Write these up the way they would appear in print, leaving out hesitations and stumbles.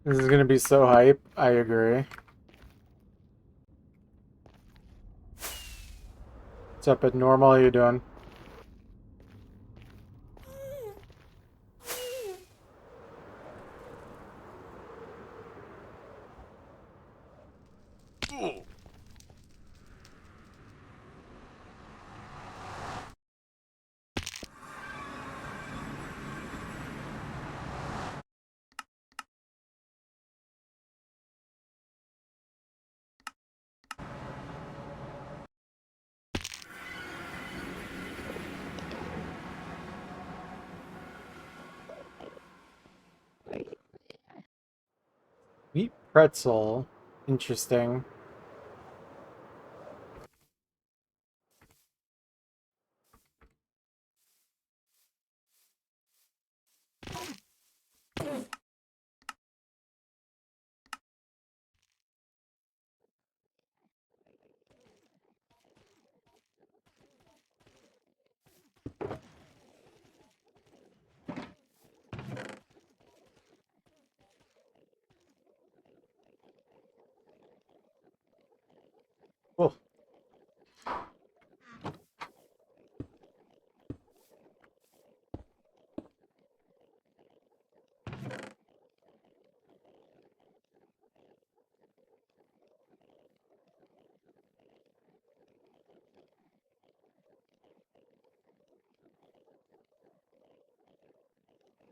This is gonna be so hype. I agree. What's up, at normal? How you doing? Wheat pretzel. Interesting. Oh,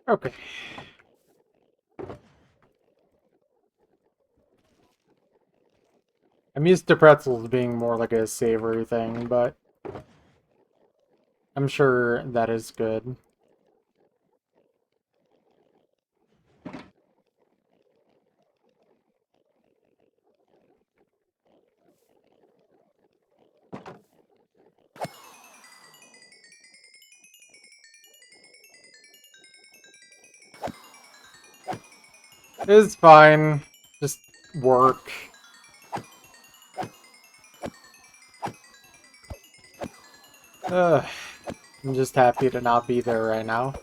okay. I'm used to pretzels being more like a savory thing, but I'm sure that is good. It's fine. Just work. Ugh. I'm just happy to not be there right now.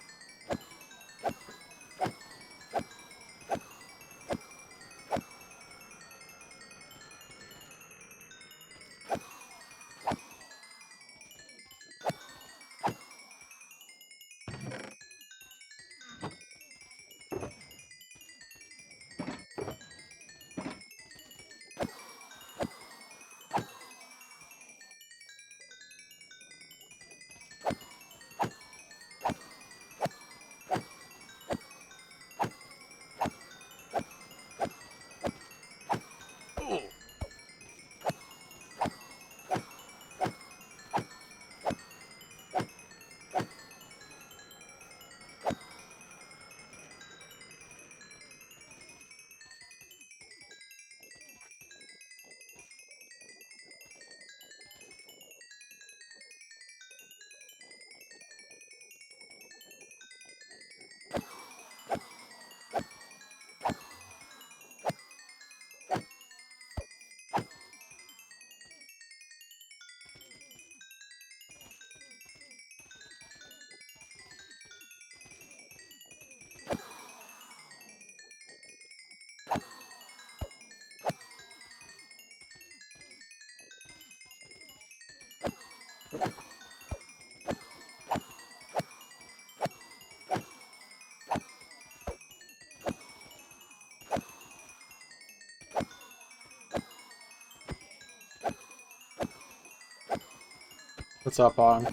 What's up, on?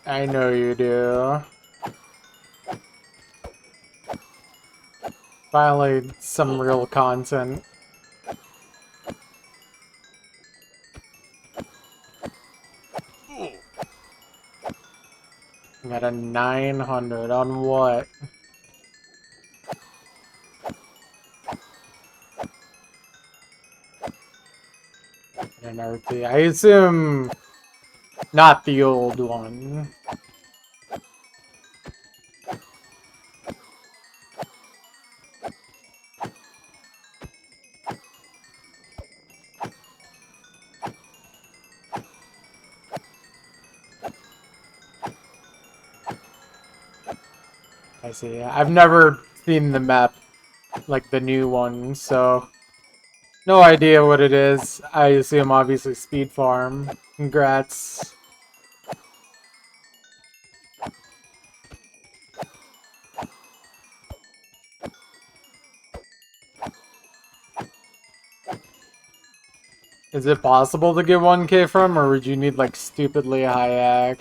I know you do. Finally, some real content. Got a 900 on what? An RT. I assume not the old one. I see. I've never seen the map, like the new one, so no idea what it is. I assume obviously Speed Farm. Congrats. Is it possible to get 1K from, or would you need like stupidly high AC?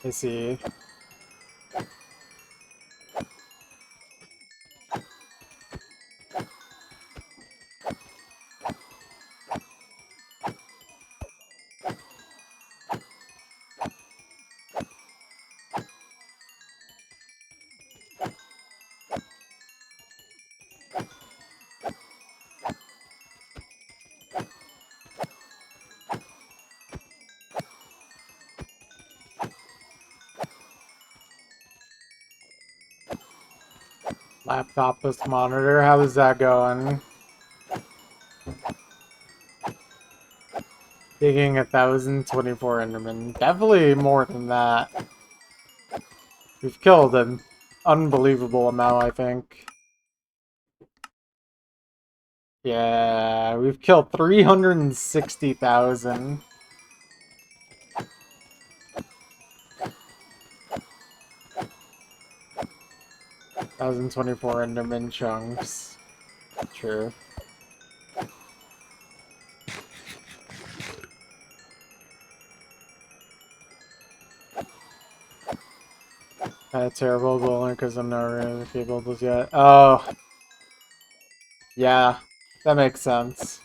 I see. Laptop plus monitor, how is that going? Digging 1,024 Enderman. Definitely more than that. We've killed an unbelievable amount, I think. Yeah, we've killed 360,000. 1,024 Enderman chunks. True. Terrible, but only because I'm not really able to yet. Oh. Yeah, that makes sense.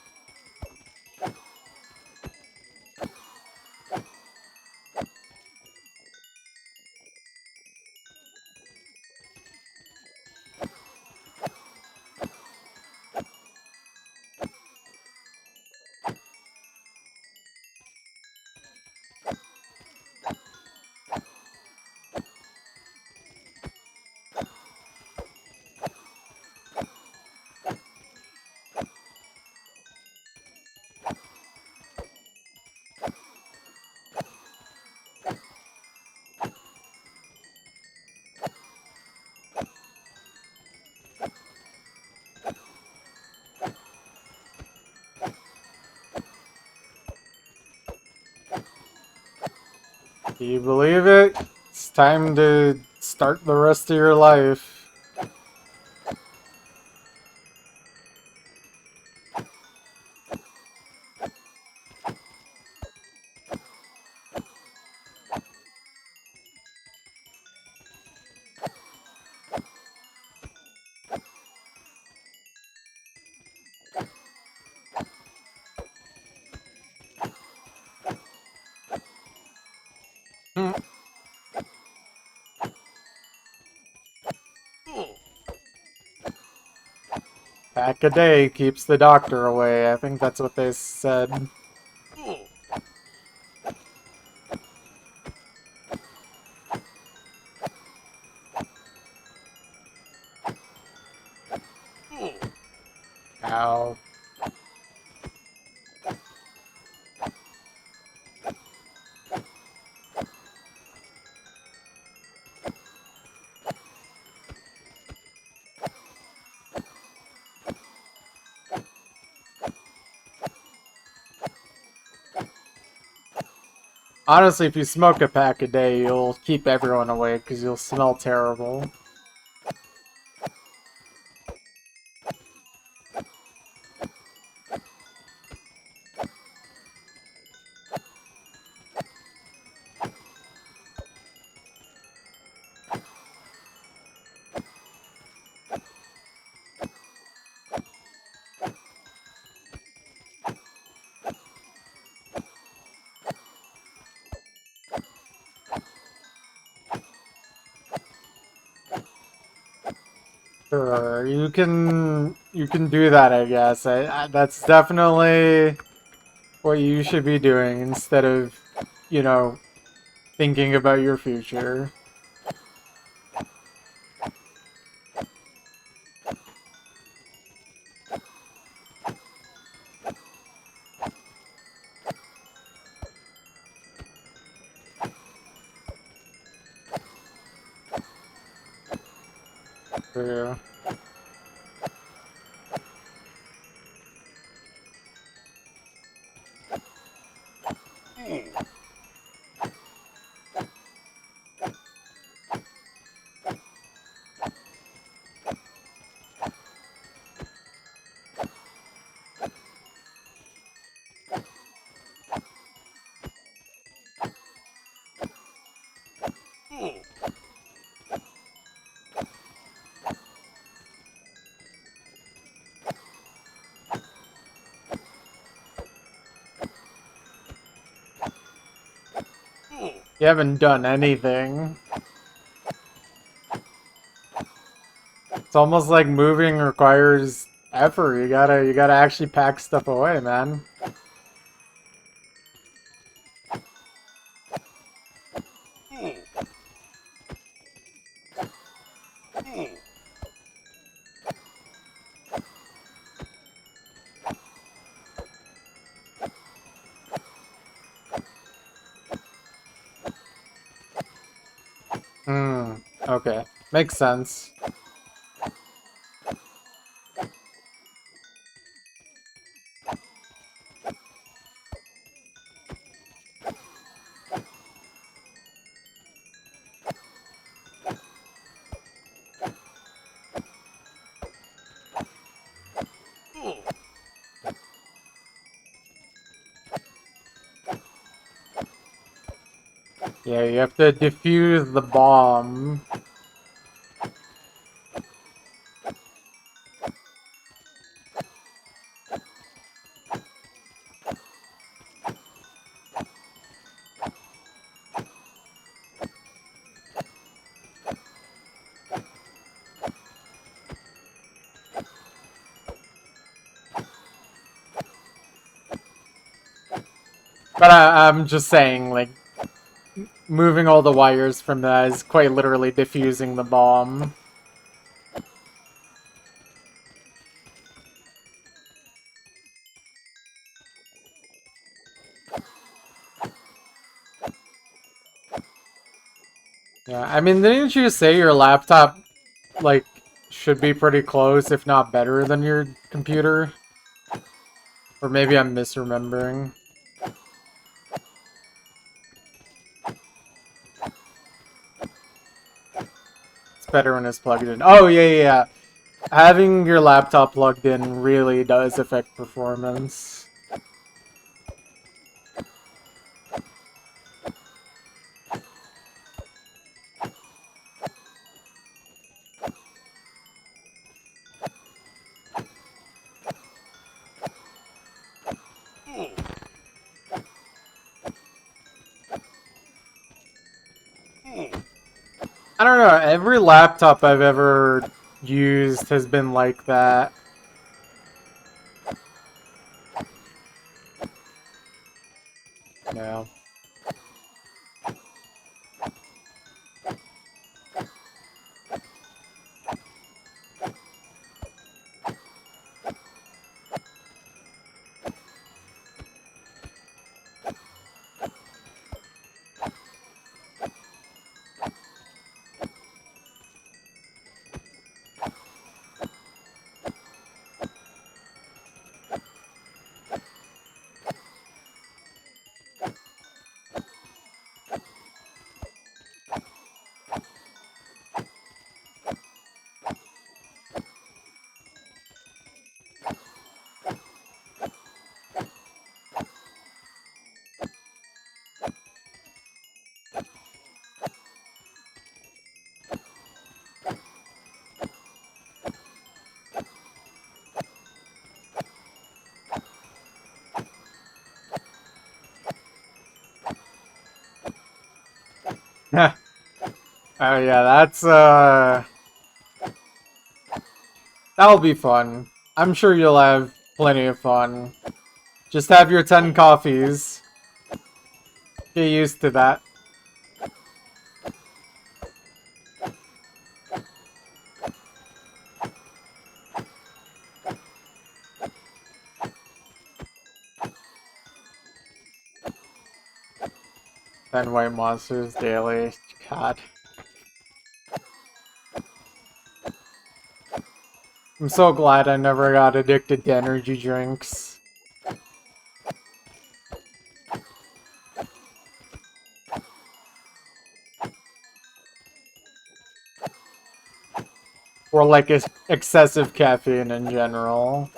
Do you believe it? It's time to start the rest of your life. Pack a day keeps the doctor away. I think that's what they said. Ow. Honestly, if you smoke a pack a day, you'll keep everyone away because you'll smell terrible. Sure, you can do that, I guess. That's definitely what you should be doing instead of, you know, thinking about your future. Yeah. You haven't done anything. It's almost like moving requires effort. You gotta actually pack stuff away, man. Hmm. Okay. Makes sense. Yeah, you have to defuse the bomb. But I'm just saying, like, moving all the wires from that is quite literally defusing the bomb. Yeah, I mean, didn't you say your laptop, like, should be pretty close, if not better than your computer? Or maybe I'm misremembering. It's better when it's plugged in. Oh, yeah, yeah, yeah. Having your laptop plugged in really does affect performance. I don't know, every laptop I've ever used has been like that. Yeah. Oh yeah, that'll be fun. I'm sure you'll have plenty of fun. Just have your 10 coffees. Get used to that. 10 white monsters daily. God. I'm so glad I never got addicted to energy drinks. Or like excessive caffeine in general.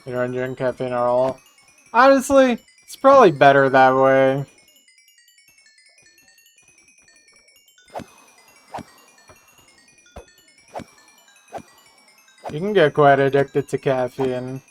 You don't drink caffeine at all. Honestly, it's probably better that way. You can get quite addicted to caffeine.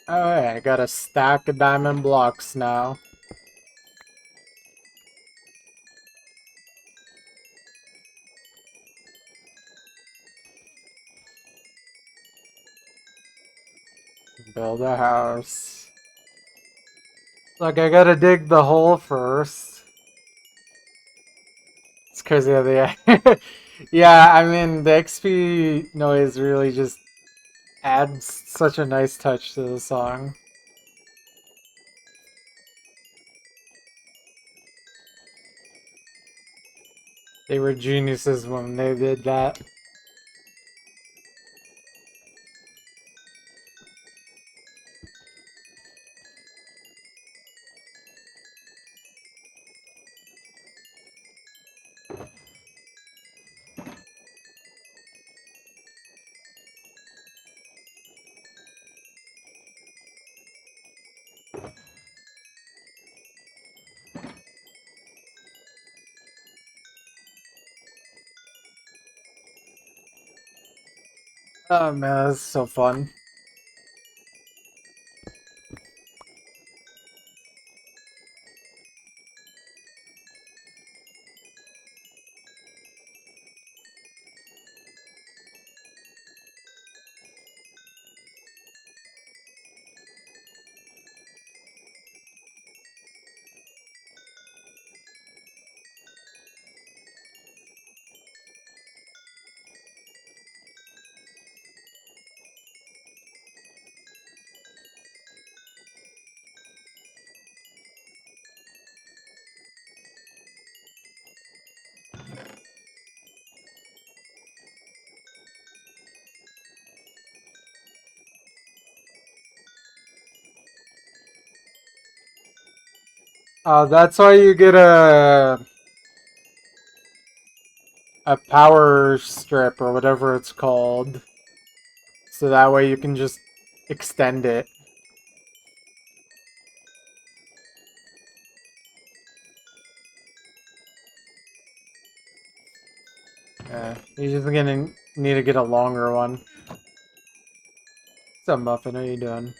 Alright, I got a stack of diamond blocks now. Build a house. Like, I gotta dig the hole first. It's crazy how the yeah, I mean the XP noise really just adds such a nice touch to the song. They were geniuses when they did that. Oh man, that's so fun. That's why you get a power strip or whatever it's called. So that way you can just extend it. You're just gonna need to get a longer one. What's up, Muffin? How you doing?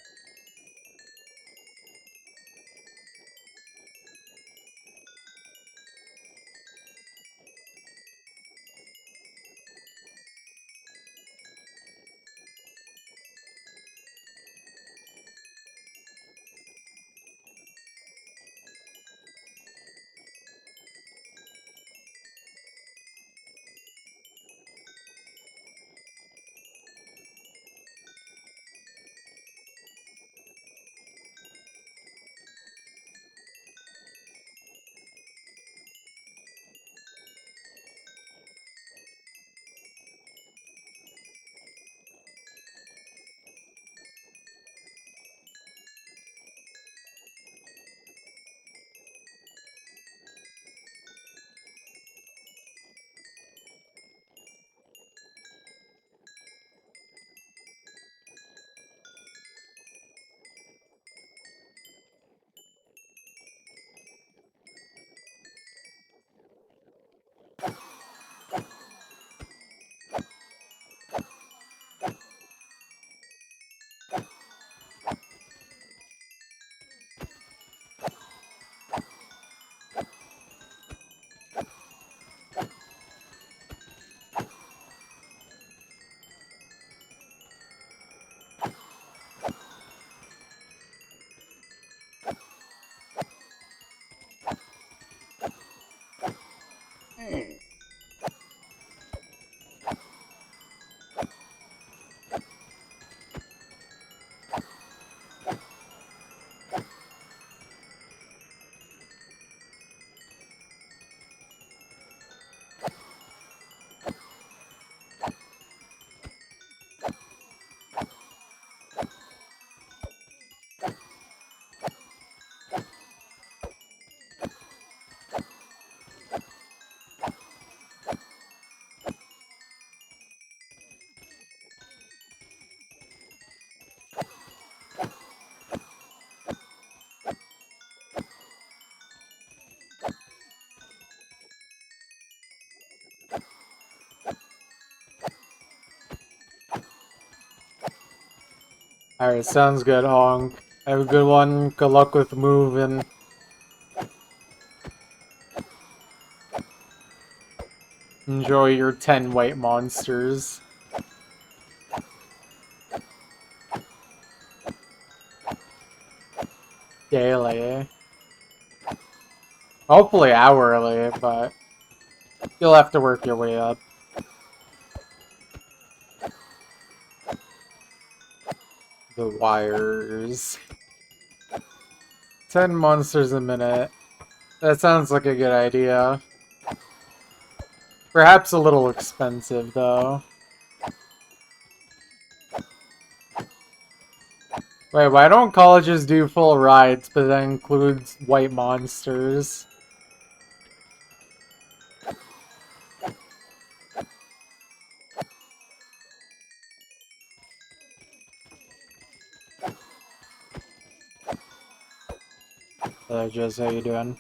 Alright, sounds good, Honk. Have a good one. Good luck with moving. Enjoy your 10 white monsters. daily. Hopefully hourly, but you'll have to work your way up. The wires. 10 monsters a minute. That sounds like a good idea. Perhaps a little expensive, though. Wait, why don't colleges do full rides, but that includes white monsters? Hello, Jess, how you doing?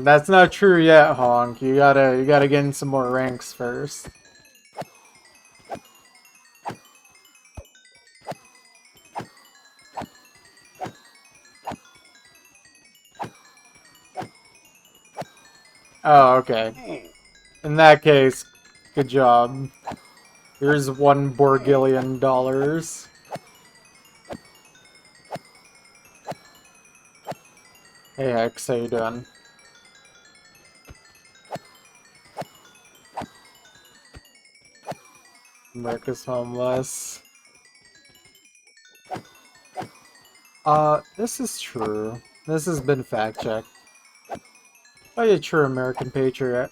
That's not true yet, Honk. You gotta get in some more ranks first. Oh, okay. In that case, good job. Here's $1 Borgillion. Hey Hex, how you doing? America's homeless. This is true. This has been fact-checked. Oh, you true American patriot.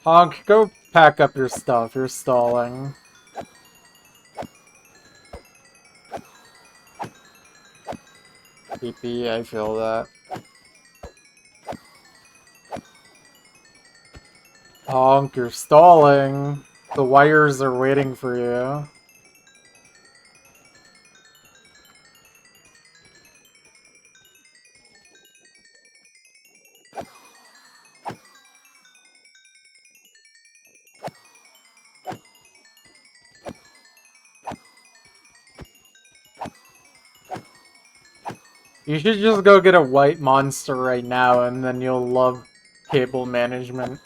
Honk, go pack up your stuff. You're stalling. PP, I feel that. Honk, you're stalling. The wires are waiting for you. You should just go get a white monster right now, and then you'll love cable management.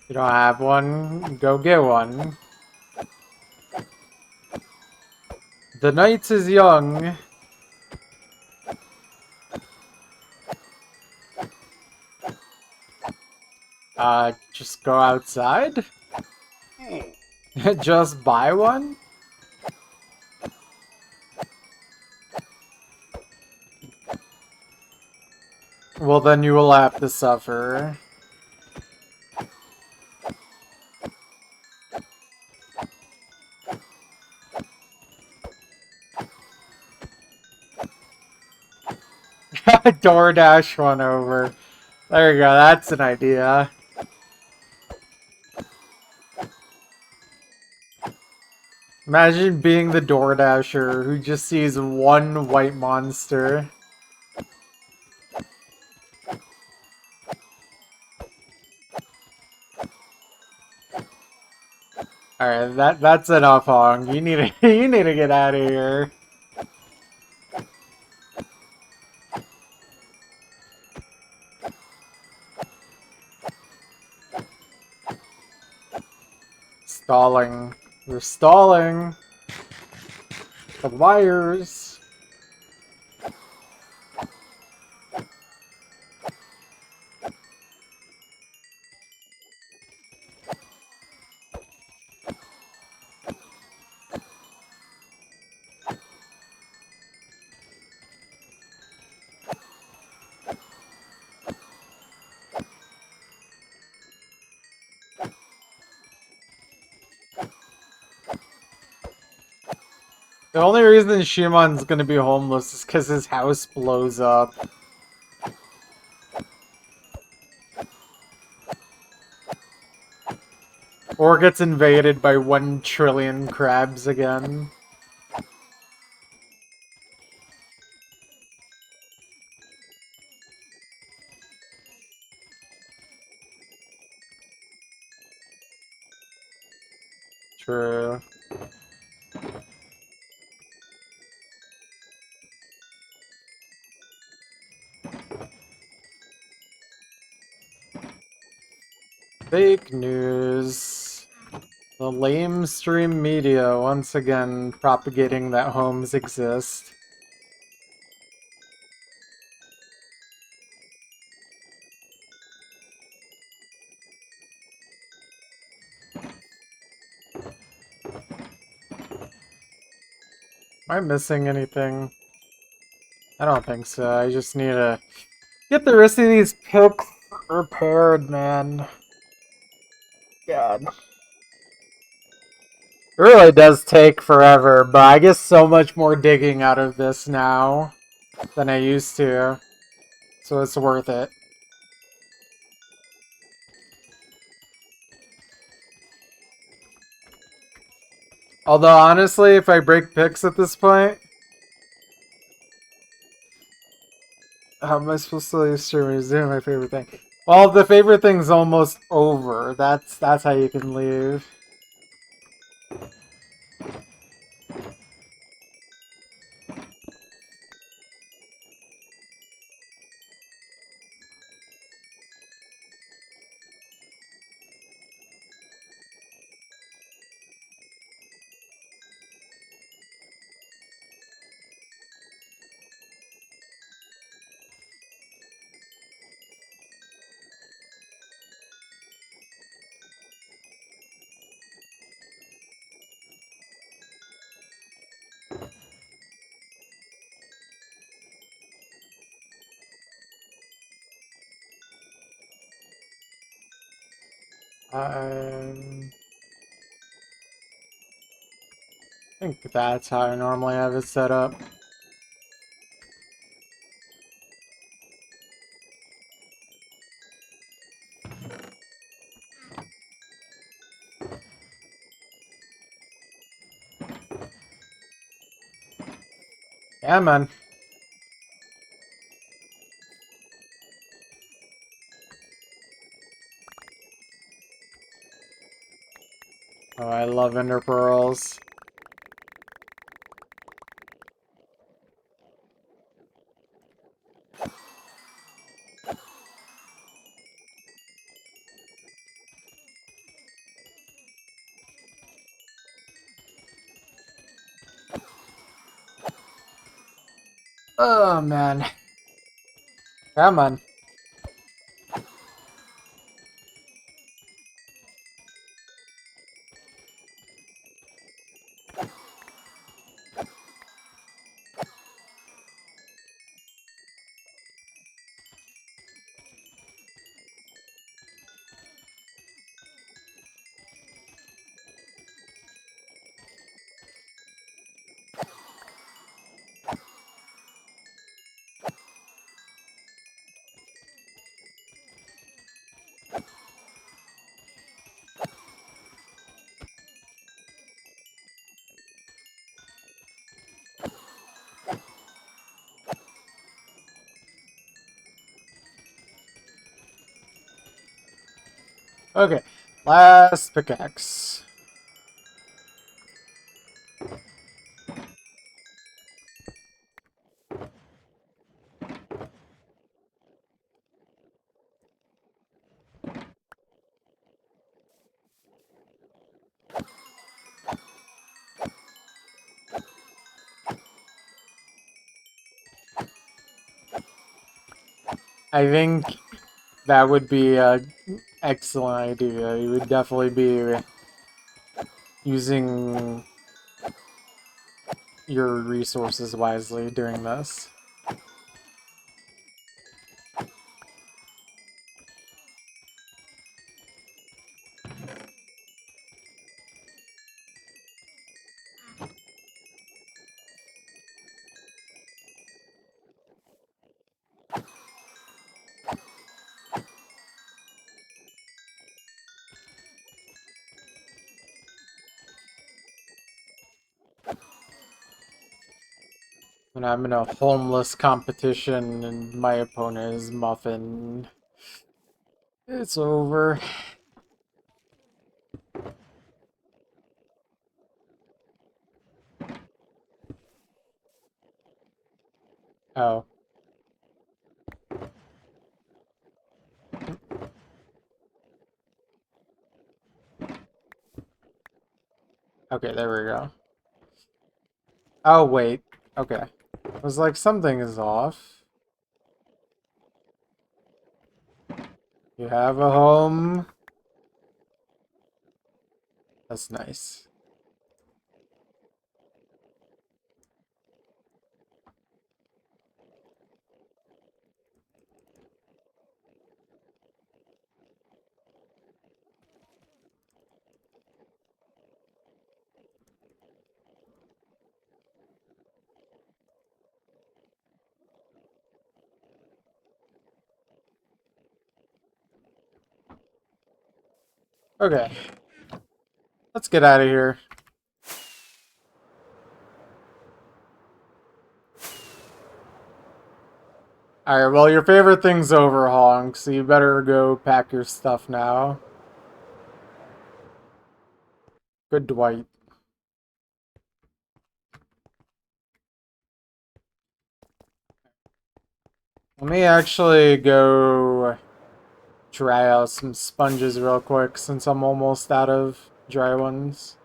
You don't have one? Go get one. The night is young. Just go outside? Just buy one? Well, then you will have to suffer. DoorDash one over. There you go, that's an idea. Imagine being the DoorDasher who just sees one white monster. Alright, that's enough, Hong. You need to you need to get out of here. Stalling. You're stalling. The wires. The only reason Shimon's gonna be homeless is because his house blows up. Or gets invaded by 1 trillion crabs again. True. Fake news. The lamestream media once again propagating that homes exist. Am I missing anything? I don't think so. I just need to get the rest of these pics repaired, man. God. It really does take forever, but I get so much more digging out of this now than I used to. So it's worth it. Although, honestly, if I break picks at this point, how am I supposed to leave streaming? Is doing my favorite thing. Well, the favorite thing's almost over. That's how you can leave. I think that's how I normally have it set up. Yeah, man. Oh, I love Ender Pearls. Oh, man. Come on. Okay, last pickaxe. I think that would be an excellent idea. You would definitely be using your resources wisely during this. And I'm in a homeless competition and my opponent is Muffin. It's over. Oh. Okay, there we go. Oh, wait. Okay. I was like, something is off. You have a home. That's nice. Okay. Let's get out of here. Alright, well, your favorite thing's over, Honk, so you better go pack your stuff now. Good Dwight. Let me actually go dry out some sponges real quick since I'm almost out of dry ones.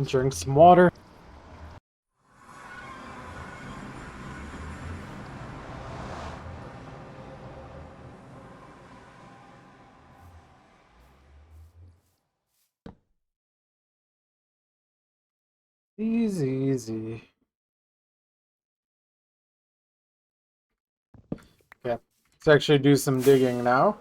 Drink some water. Easy, easy. Okay, let's actually do some digging now.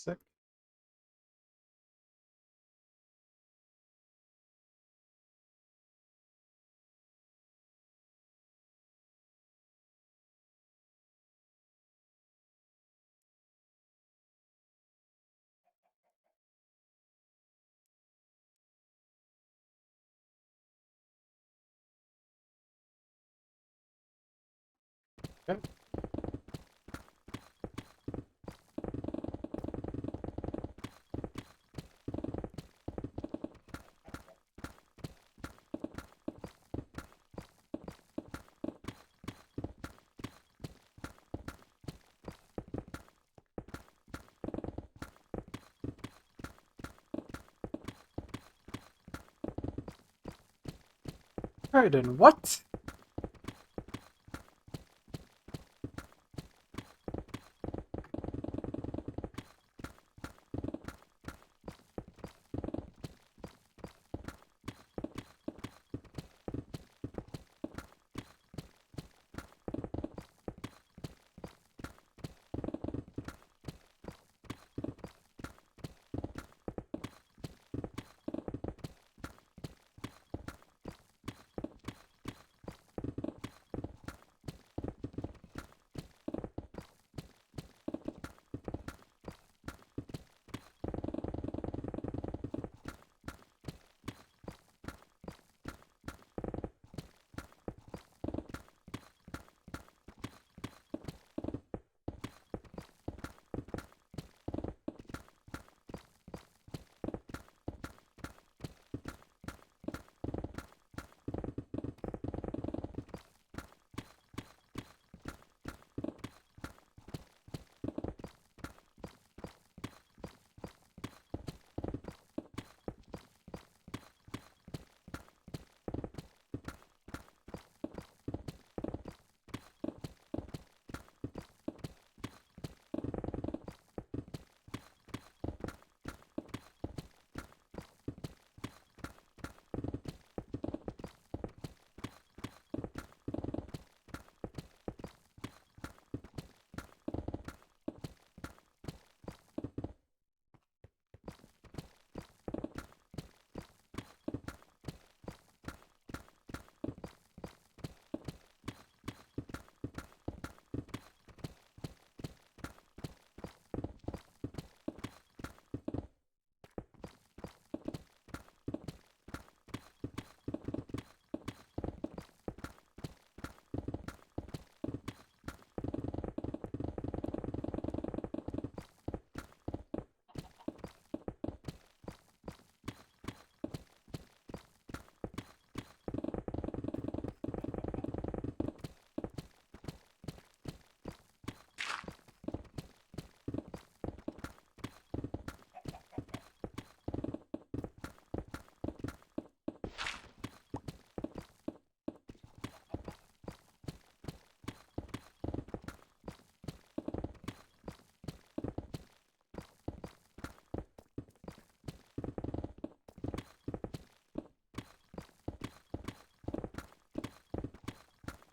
Sick. Okay. Alright, then what?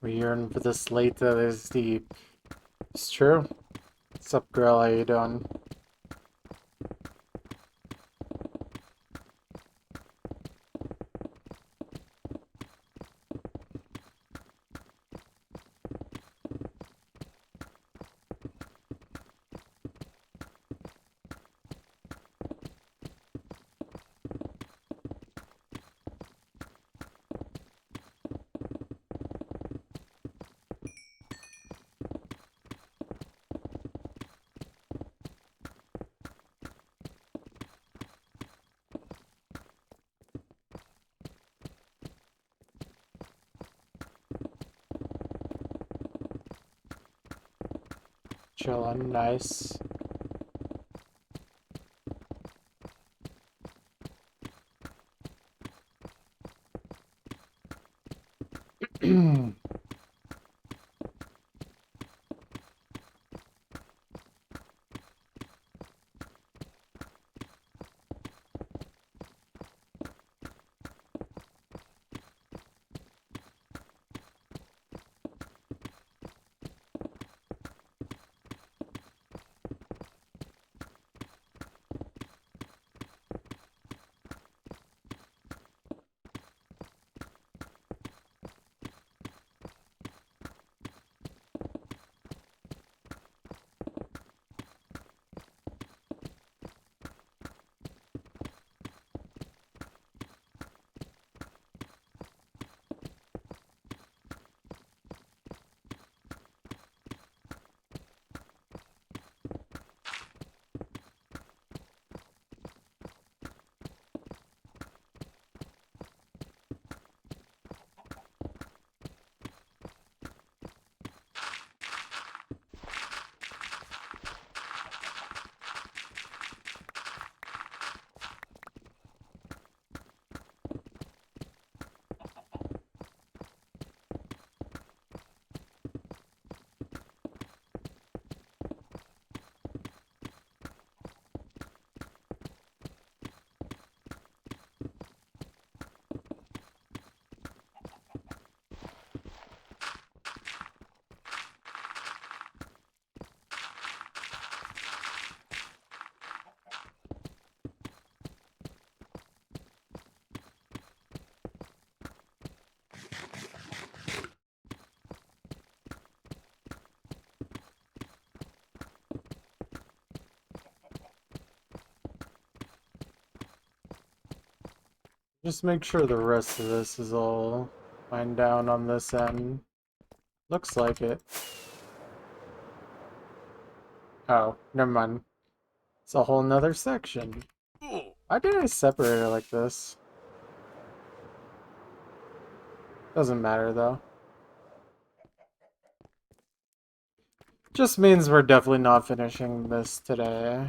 We yearn for this late that is deep. It's true. What's up, girl? How you doing? Chillin', nice. Just make sure the rest of this is all mined down on this end. Looks like it. Oh, never mind. It's a whole nother section. Why did I separate it like this? Doesn't matter though. Just means we're definitely not finishing this today.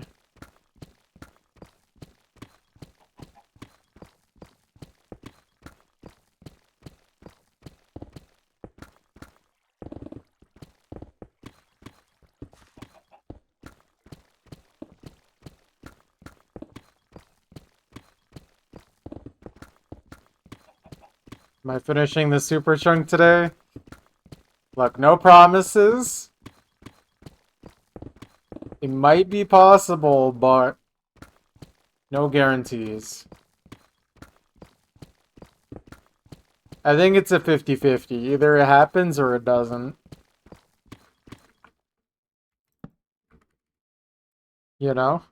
Am I finishing the super chunk today? Look, no promises. It might be possible, but no guarantees. I think it's a 50-50. Either it happens or it doesn't. You know?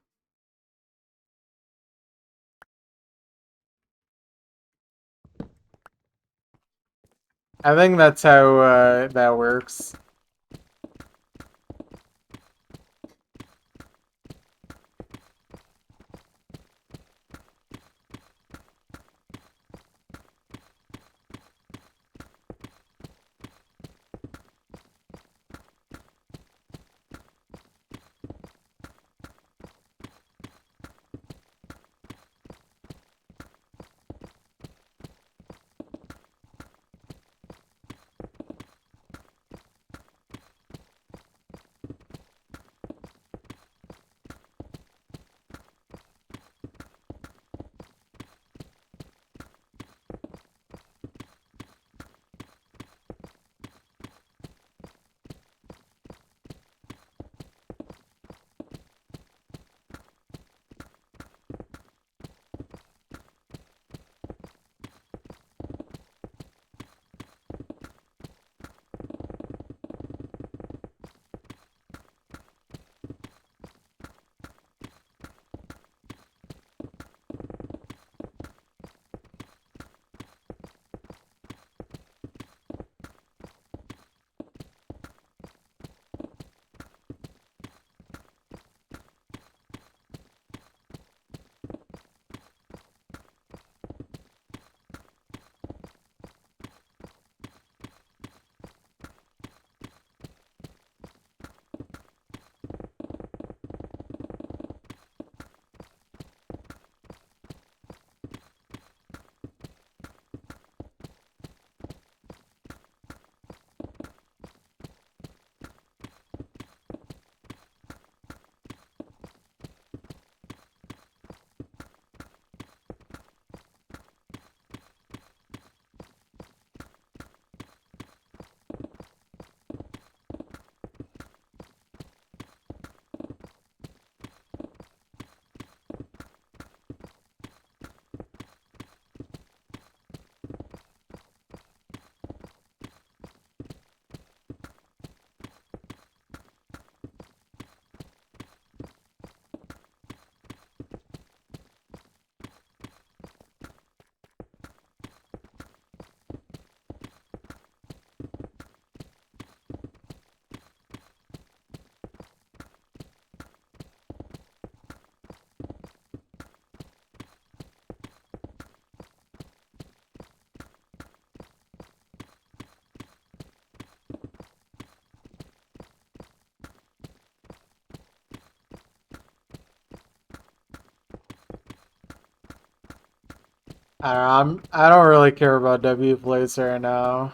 I think that's how that works. I don't really care about W plates right now.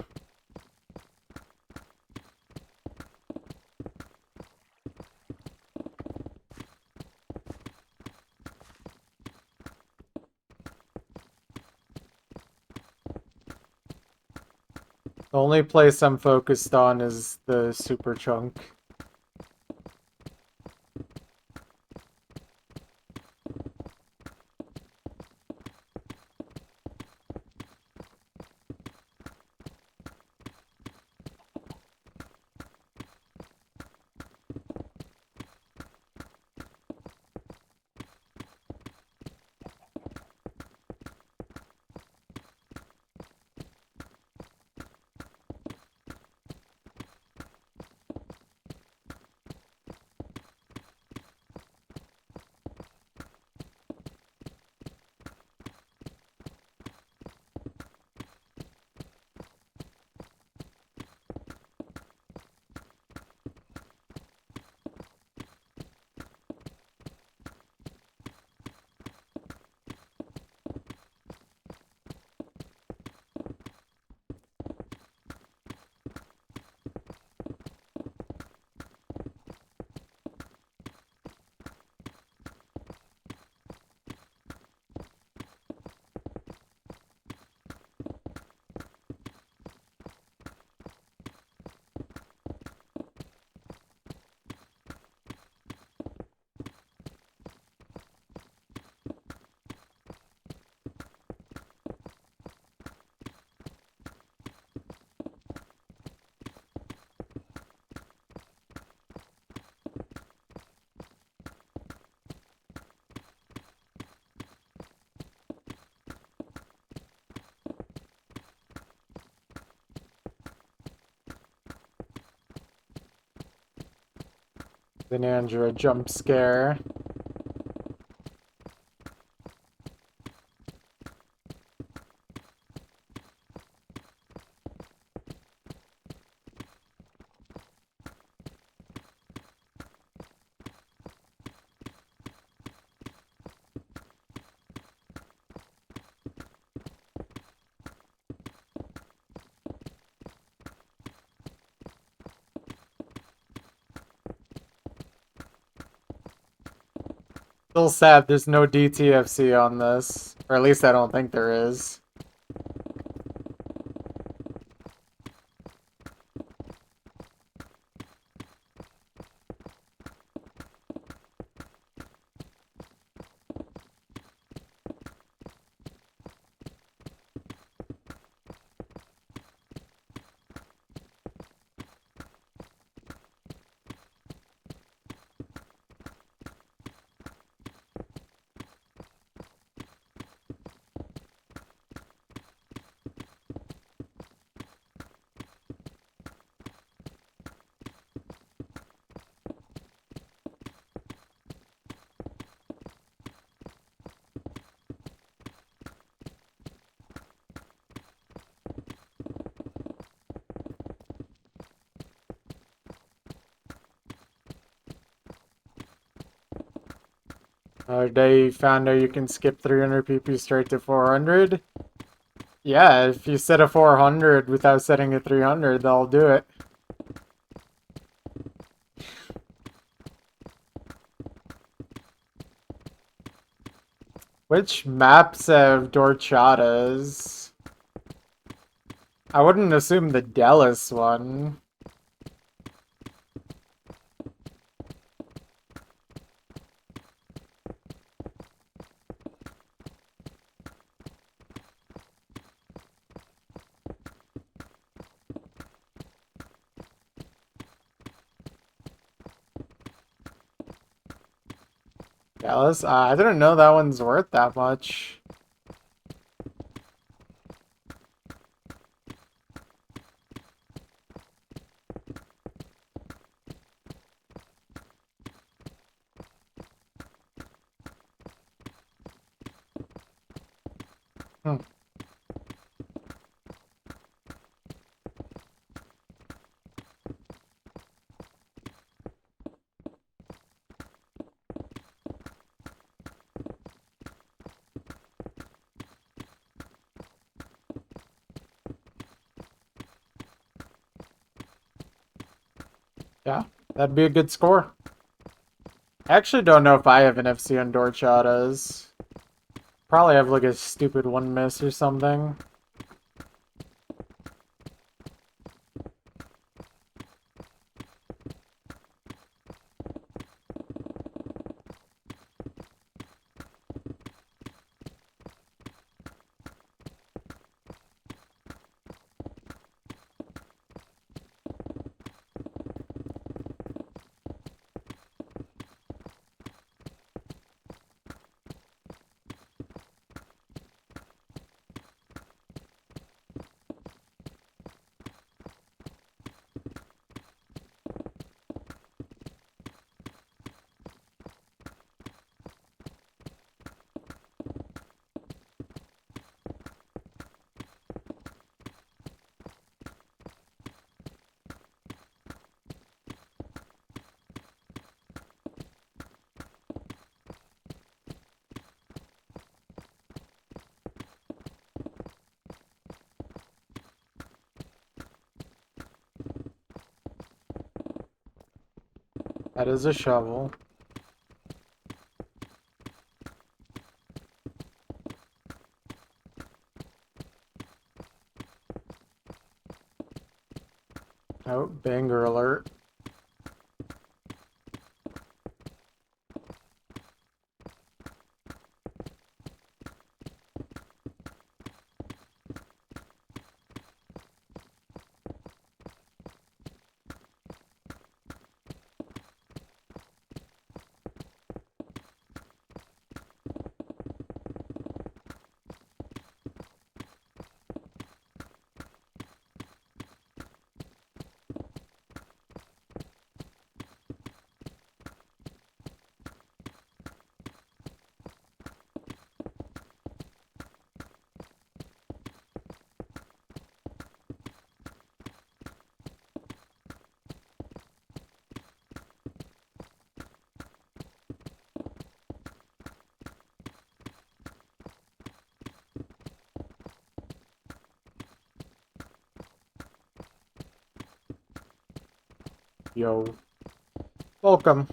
The only place I'm focused on is the super chunk. Then Andrew a jump scare. Still sad there's no DTFC on this. Or at least I don't think there is. Other day you found out you can skip 300 PP straight to 400. Yeah, if you set a 400 without setting a 300, they'll do it. Which maps have Dorchatas? I wouldn't assume the Delis one. Delis? I didn't know that one's worth that much. Hmm. Yeah, that'd be a good score. I actually don't know if I have an FC on Dorchatas. Probably have like a stupid one miss or something. That is a shovel. Oh, banger alert. Yo. Welcome.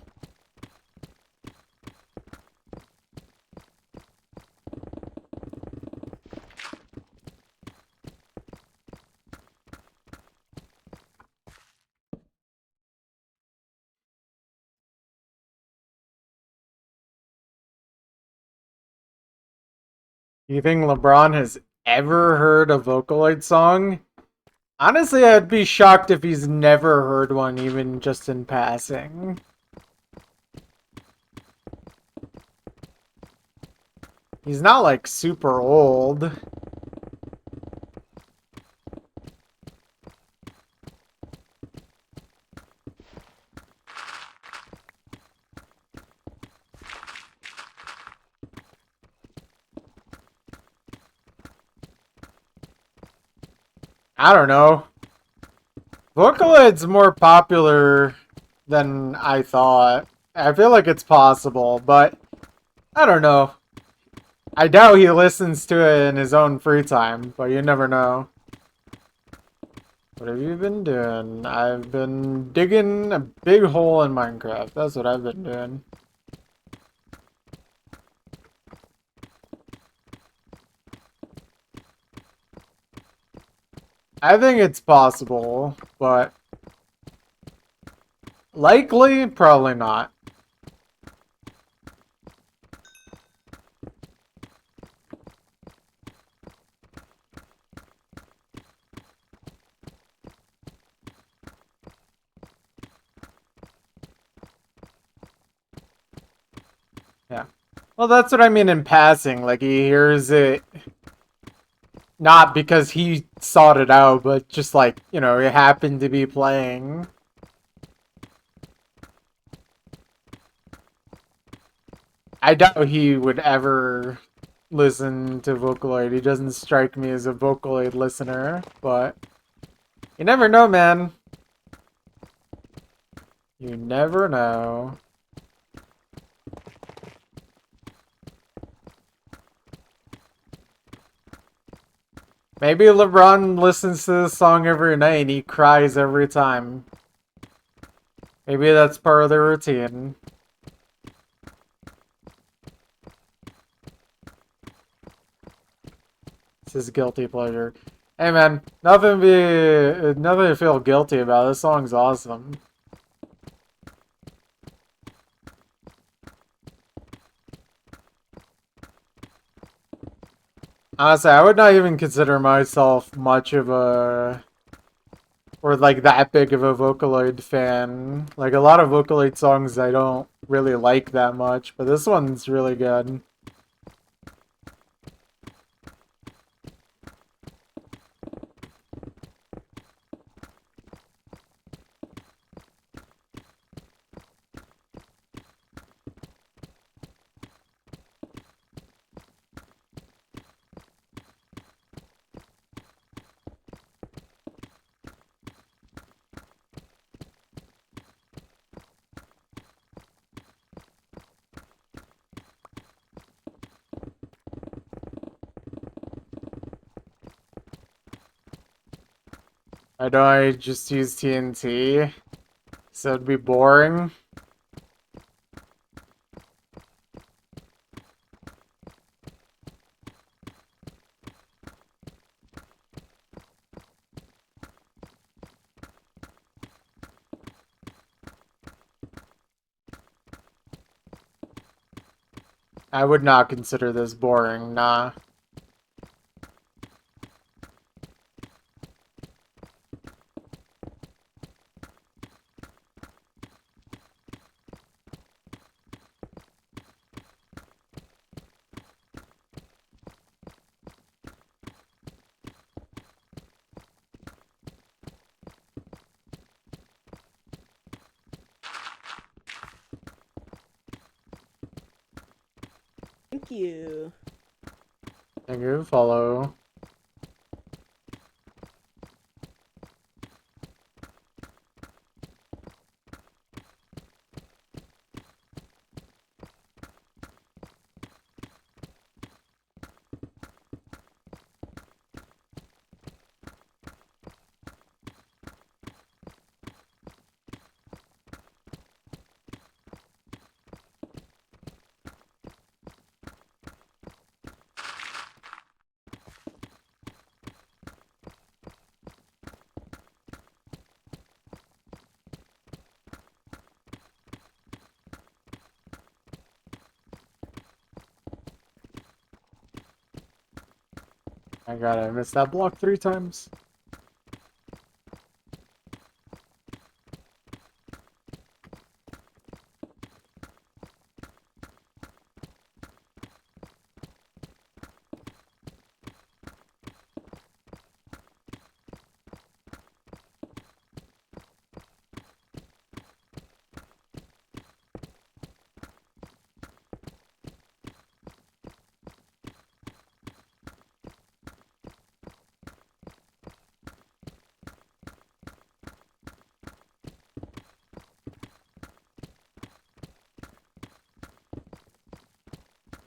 You think LeBron has ever heard a Vocaloid song? Honestly, I'd be shocked if he's never heard one, even just in passing. He's not like super old. I don't know. Vocaloid's more popular than I thought. I feel like it's possible, but I don't know. I doubt he listens to it in his own free time, but you never know. What have you been doing? I've been digging a big hole in Minecraft. That's what I've been doing. I think it's possible, but likely, probably not. Yeah. Well, that's what I mean in passing. Like, he hears it not because he sought it out, but just like, you know, it happened to be playing. I doubt he would ever listen to Vocaloid. He doesn't strike me as a Vocaloid listener, but you never know, man. You never know. Maybe LeBron listens to this song every night and he cries every time. Maybe that's part of the routine. It's his guilty pleasure. Hey man, nothing to feel guilty about. This song's awesome. Honestly, I would not even consider myself much of a, or like that big of a Vocaloid fan. Like a lot of Vocaloid songs I don't really like that much, but this one's really good. I know I just use TNT, so it'd be boring. I would not consider this boring, nah. Thank you. Thank you, follow. My god, I missed that block 3 times.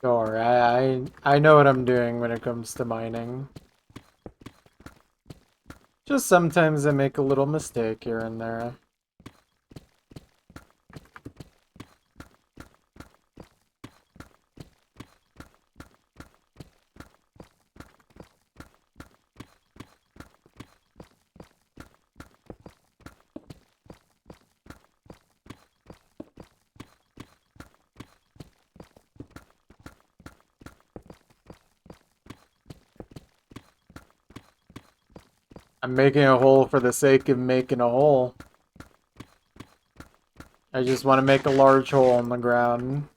Sure, I know what I'm doing when it comes to mining. Just sometimes I make a little mistake here and there. I'm making a hole for the sake of making a hole. I just want to make a large hole in the ground.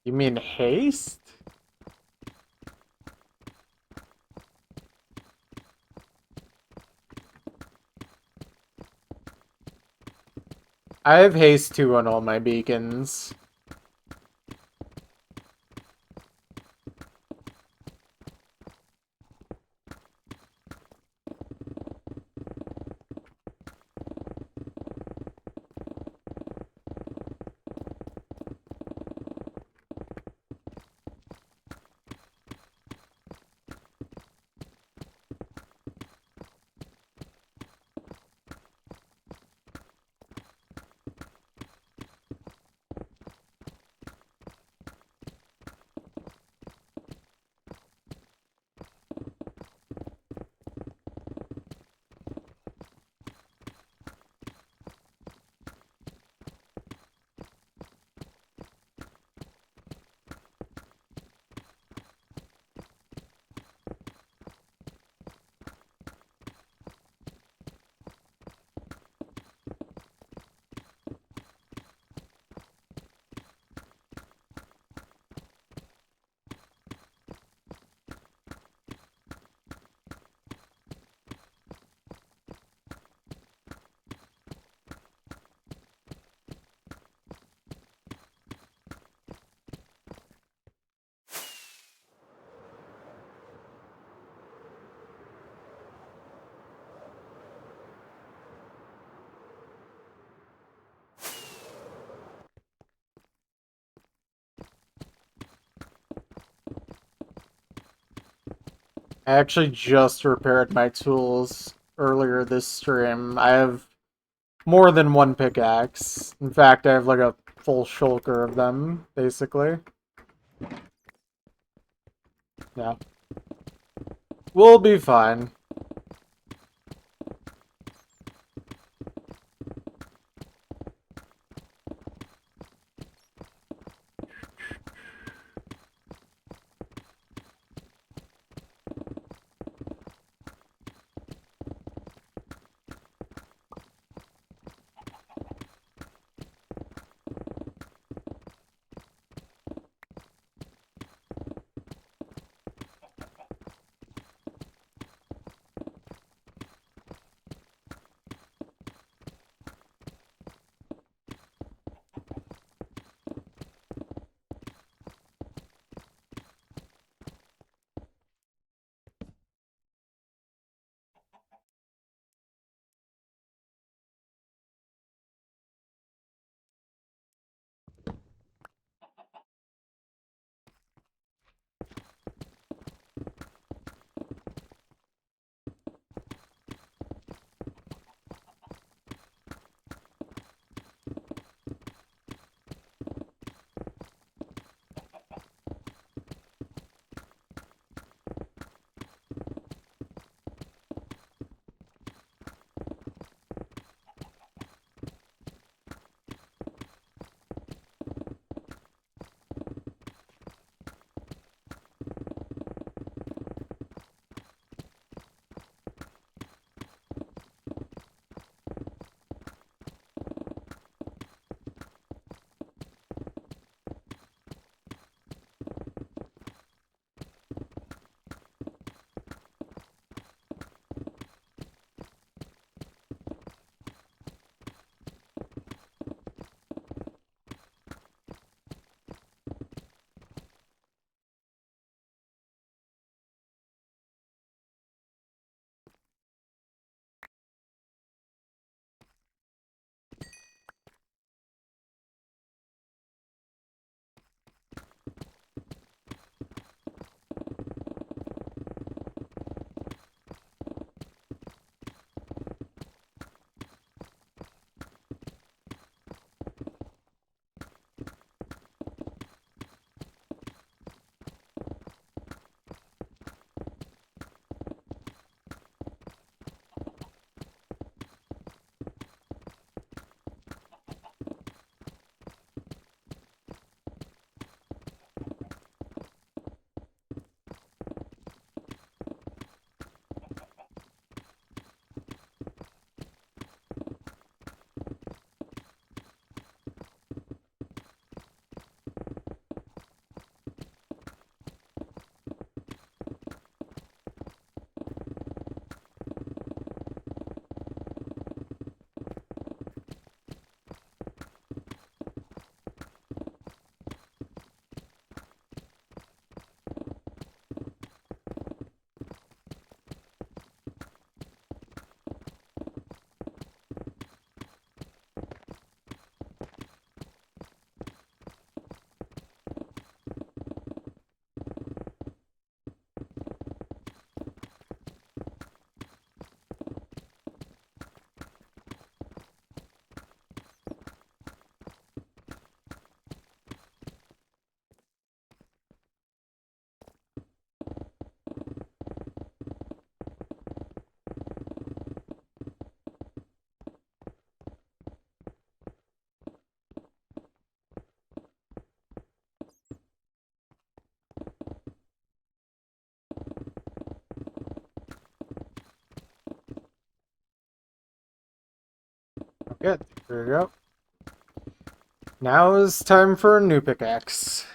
You mean haste? I have haste 2 on all my beacons. I actually just repaired my tools. earlier this stream. I have more than one pickaxe. In fact, I have like a full shulker of them, basically. Yeah. We'll be fine. Good. There we go. Now is time for a new pickaxe.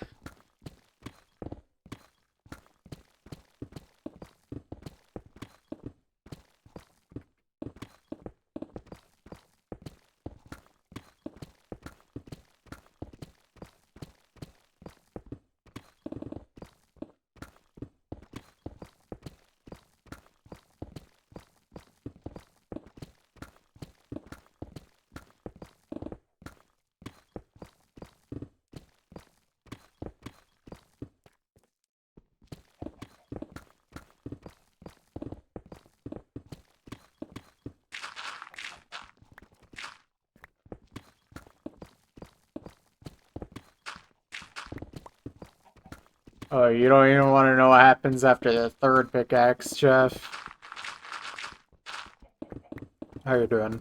Oh, you don't even want to know what happens after the third pickaxe, Jeff. How you doing?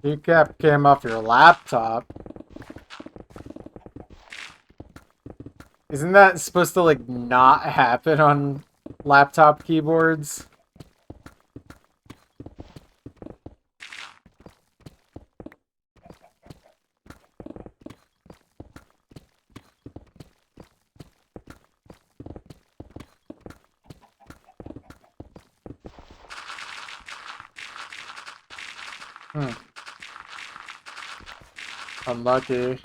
Keycap came off your laptop. Isn't that supposed to, like, not happen on laptop keyboards? Hmm. Unlucky.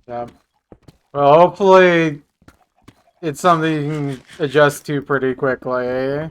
Yeah. Well, hopefully it's something you can adjust to pretty quickly.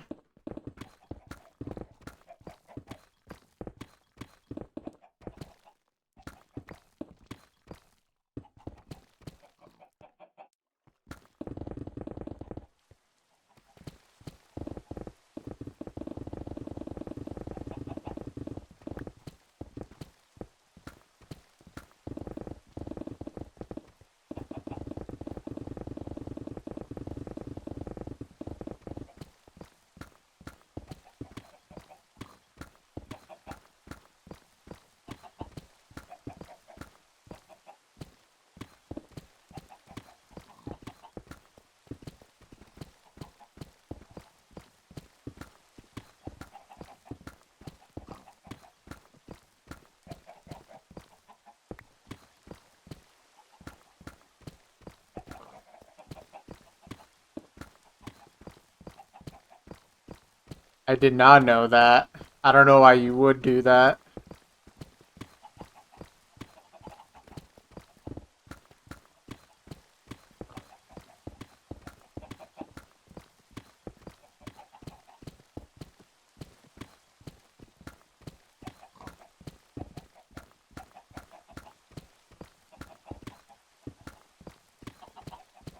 I did not know that. I don't know why you would do that.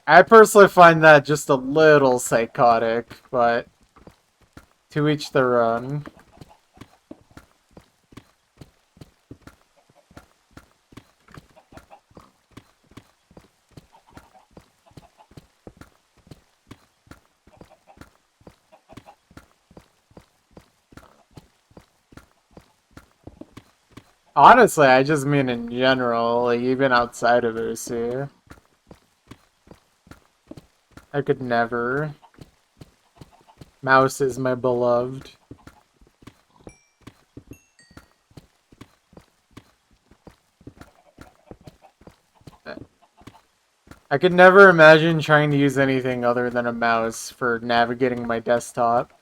I personally find that just a little psychotic, but to each their own. Honestly, I just mean in general, like even outside of OC. I could never. Mouse is my beloved. I could never imagine trying to use anything other than a mouse for navigating my desktop.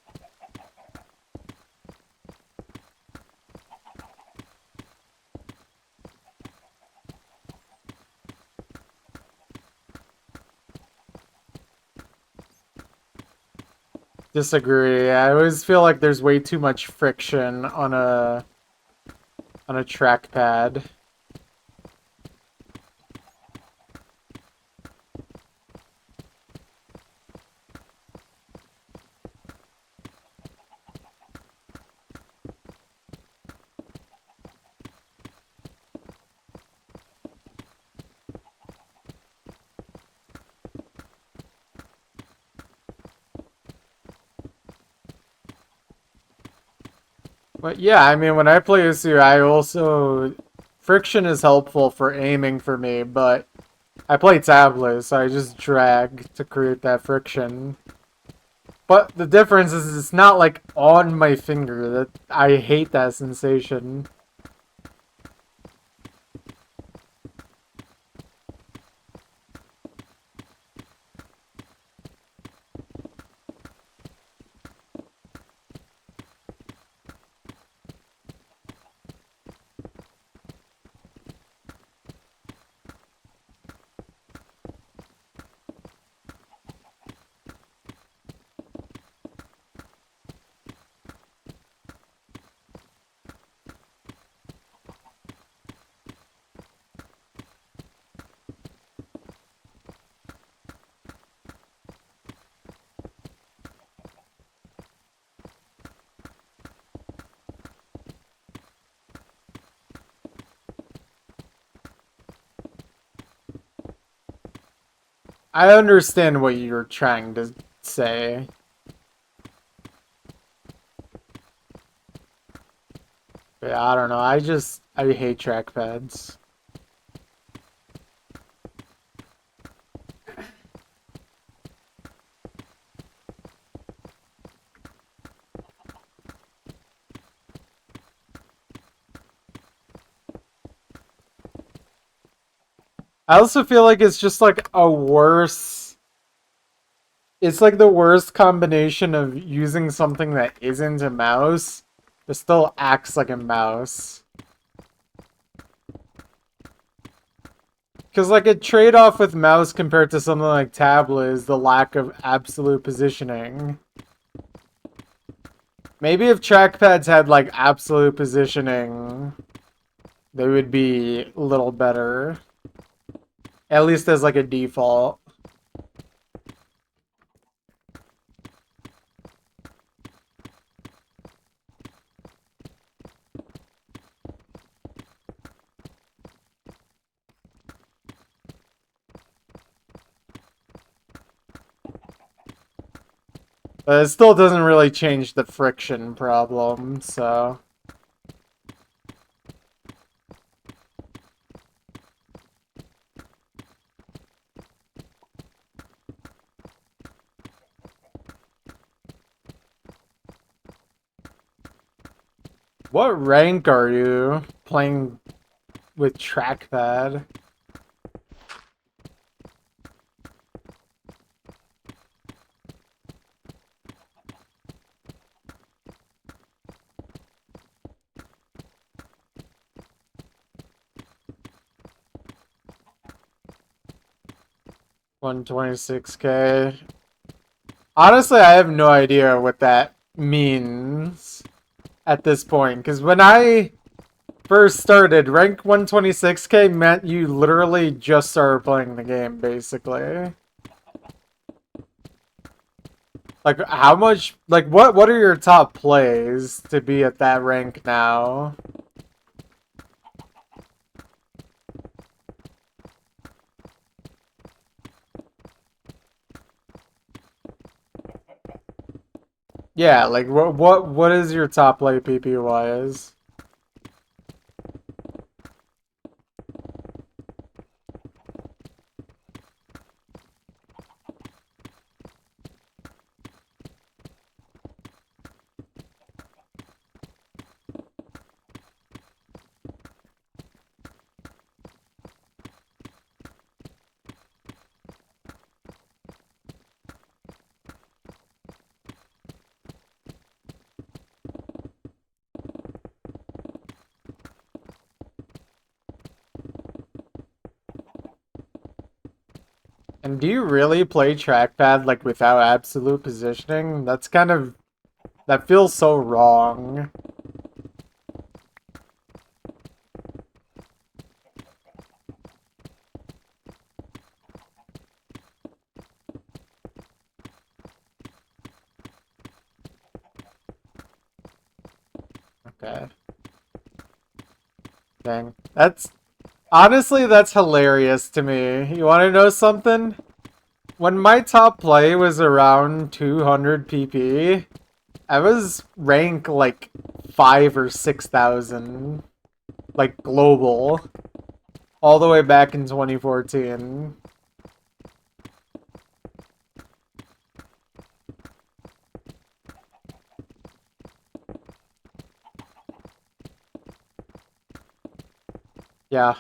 Disagree. I always feel like there's way too much friction on a trackpad. But yeah, I mean, when I play Usu, I also... Friction is helpful for aiming for me, but I play tablet, so I just drag to create that friction. But the difference is it's not like on my finger. That I hate that sensation. I understand what you're trying to say. But I don't know. I hate trackpads. I also feel like it's just like a worse... It's like the worst combination of using something that isn't a mouse, but still acts like a mouse. Because like a trade-off with mouse compared to something like tablet is the lack of absolute positioning. Maybe if trackpads had like absolute positioning, they would be a little better. At least as like a default. But it still doesn't really change the friction problem, so... What rank are you playing with trackpad? $126K. Honestly, I have no idea what that means at this point, because when I first started, rank 126K meant you literally just started playing the game, basically. Like, how much, like, what are your top plays to be at that rank now? Yeah, like, what is your top play PP-wise? And do you really play trackpad, like, without absolute positioning? That's kind of... That feels so wrong. Okay. Dang. That's... Honestly, that's hilarious to me. You want to know something? When my top play was around 200 PP, I was rank like 5 or 6,000, like global, all the way back in 2014. Yeah.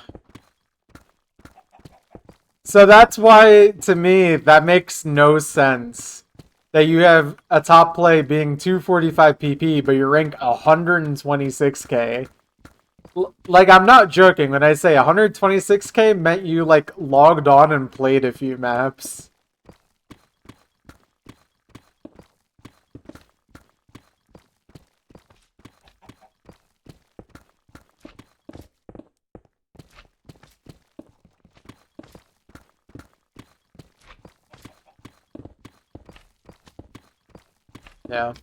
So that's why, to me, that makes no sense. That you have a top play being 245 PP, but you rank 126k. Like, I'm not joking when I say 126k meant you, like, logged on and played a few maps. Yeah.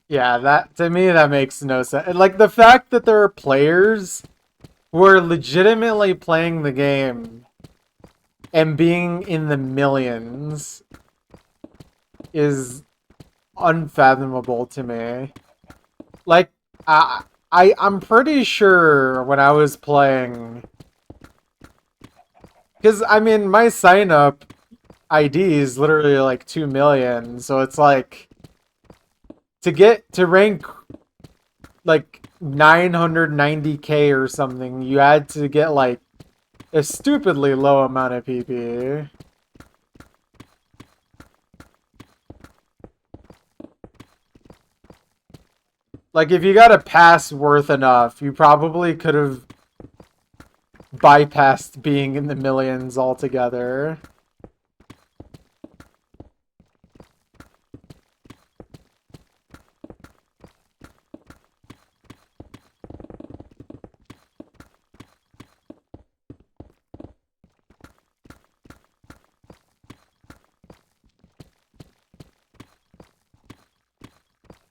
Yeah, that, to me, that makes no sense. Like, the fact that there are players who are legitimately playing the game and being in the millions is unfathomable to me. Like, I'm pretty sure when I was playing, because I mean my sign up ID is literally like 2 million, so it's like to get to rank like 990k or something, you had to get like a stupidly low amount of PP. Like if you got a pass worth enough, you probably could have bypassed being in the millions altogether.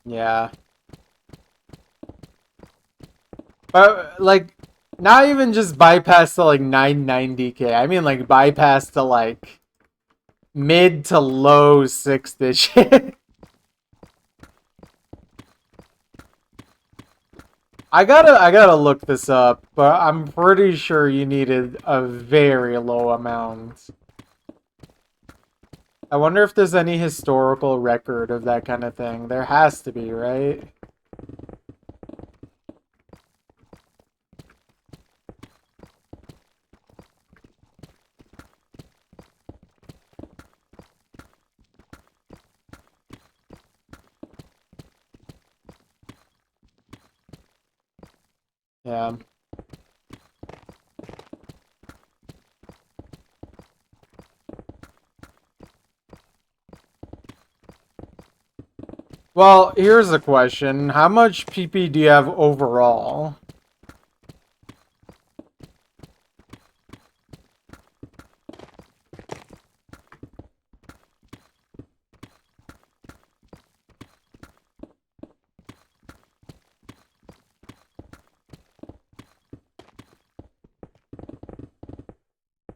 Yeah. But like not even just bypass to like 990k. I mean like bypass to like mid to low 6 digit. I gotta look this up, but I'm pretty sure you needed a very low amount. I wonder if there's any historical record of that kind of thing. There has to be, right? Yeah. Well, here's a question. How much PP do you have overall?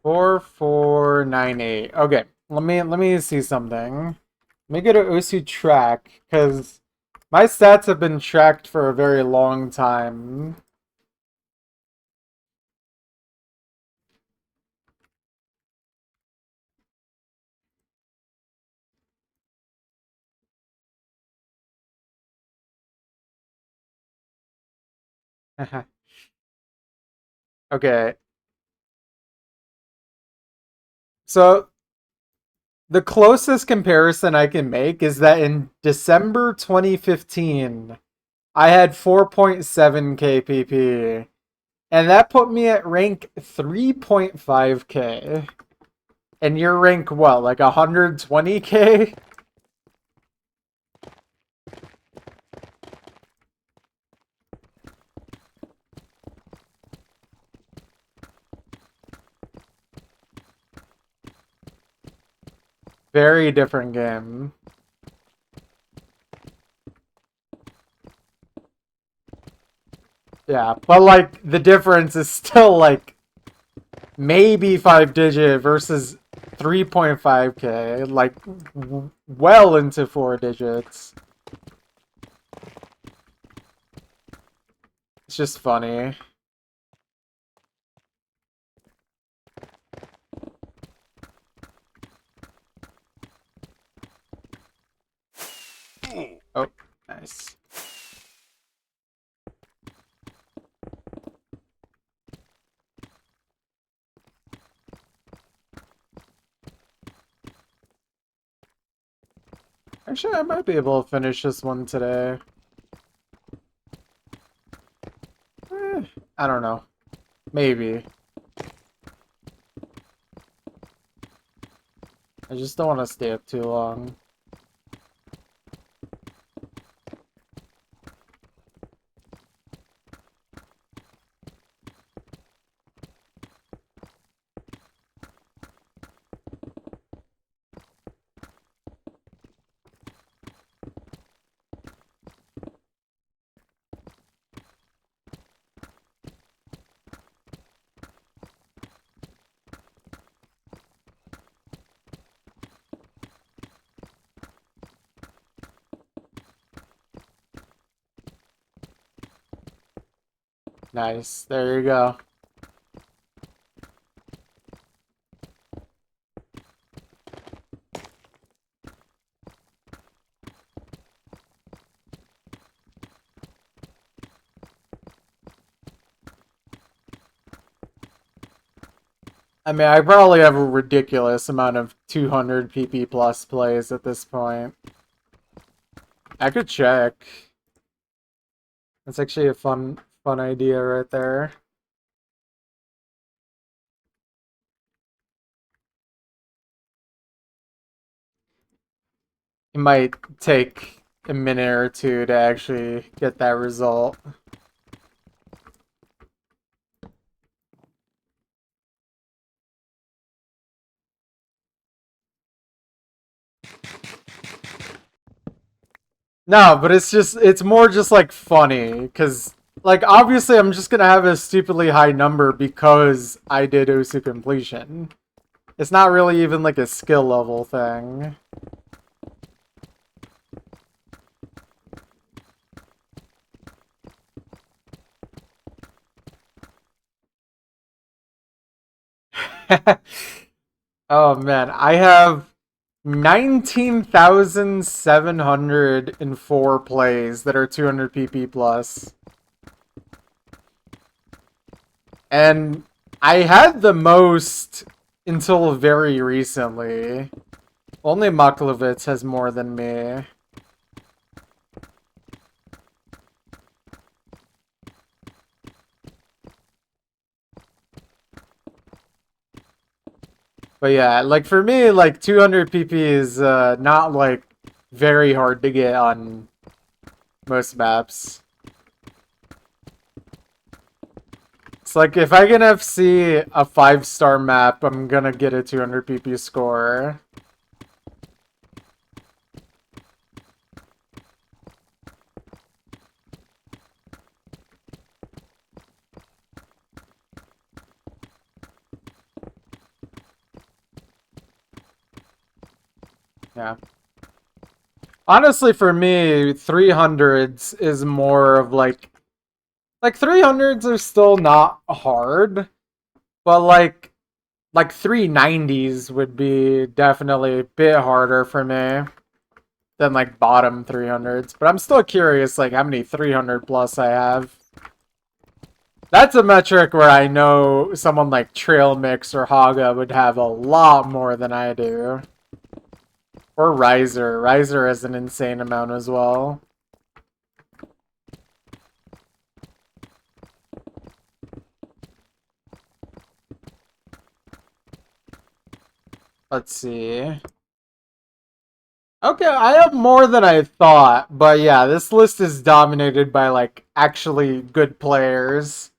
Four, 498. Okay, let me see something. Let me get an OC track, because my stats have been tracked for a very long time. Okay. So the closest comparison I can make is that in December 2015, I had 4.7 KPP, and that put me at rank 3.5k. And your rank, what, like 120k? Very different game. Yeah, but like the difference is still like maybe 5-digit versus 3.5k, like well into 4 digits. It's just funny. Oh, nice. Actually, I might be able to finish this one today. I don't know. Maybe. I just don't want to stay up too long. Nice. There you go. I mean, I probably have a ridiculous amount of 200 PP plus plays at this point. I could check. That's actually a fun idea right there. It might take a minute or two to actually get that result. No, but it's more just like funny, because like obviously I'm just gonna have a stupidly high number because I did Osu completion. It's not really even like a skill level thing. Oh man, I have 19,704 plays that are 200 PP plus. And I had the most until very recently. Only Maklovitz has more than me. But yeah, like for me, like 200 PP is not like very hard to get on most maps. It's like if I can FC a 5-star map, I'm gonna get a 200 PP score. Yeah. Honestly, for me, 300s is more of like 300s are still not hard, but like 390s would be definitely a bit harder for me than like bottom 300s. But I'm still curious like how many 300 plus I have. That's a metric where I know someone like Trail Mix or Haga would have a lot more than I do. Or Riser. Riser has an insane amount as well. Let's see. Okay, I have more than I thought, but yeah, this list is dominated by like actually good players.